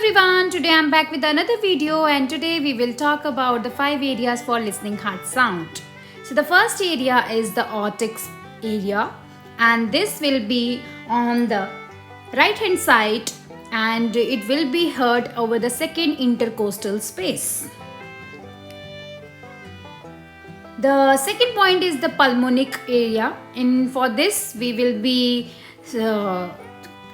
everyone, today I'm back with another video and today we will talk about the 5 areas for listening heart sound. So the first area is the Ortix area and this will be on the right hand side and it will be heard over the second intercostal space. The second point is the pulmonic area, and for this we will be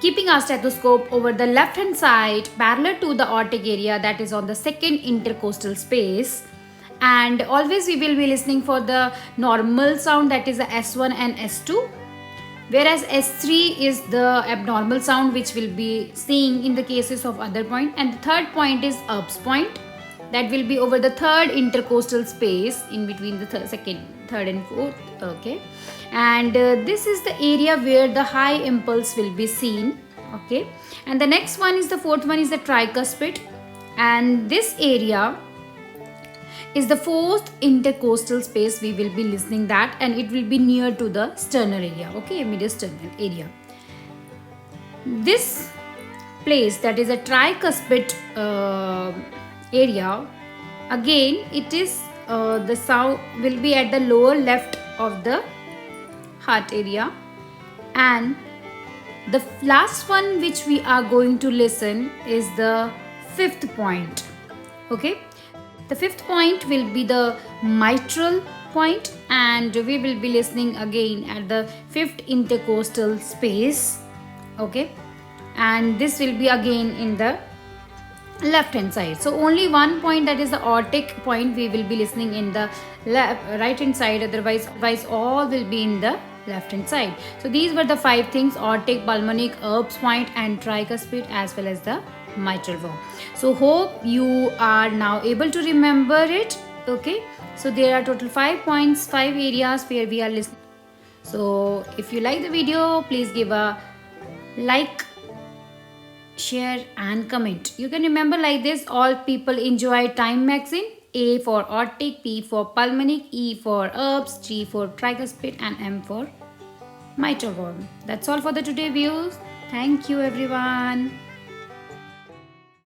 keeping our stethoscope over the left hand side parallel to the aortic area, that is on the second intercostal space, and always we will be listening for the normal sound, that is the S1 and S2, whereas S3 is the abnormal sound which will be seeing in the cases of other point. And the third point is Erb's point, that will be over the third intercostal space in between the third and fourth. Okay, and this is the area where the high impulse will be seen. Okay, and the next one is the fourth one is the tricuspid, and this area is the fourth intercostal space we will be listening that, and it will be near to the sternal area. Okay, mediasternal area. This place, that is a tricuspid area, again it is the sound will be at the lower left of the heart area, and the last one which we are going to listen is the fifth point. Okay, the fifth point will be the mitral point, and we will be listening again at the fifth intercostal space. Okay, and this will be again in the left hand side. So only one point, that is the aortic point, we will be listening in the right hand side, otherwise all will be in the left hand side. So these were the 5 things: aortic, pulmonic, Erb's point and tricuspid, as well as the mitral valve. So hope you are now able to remember it. Okay, so there are total 5 points, 5 areas where we are listening. So if you like the video, please give a like, share and comment. You can remember like this: all people enjoy Time magazine. A for aortic, P for pulmonic, E for Erb's, G for tricuspid and M for mitral valve. That's all for the today views. Thank you everyone.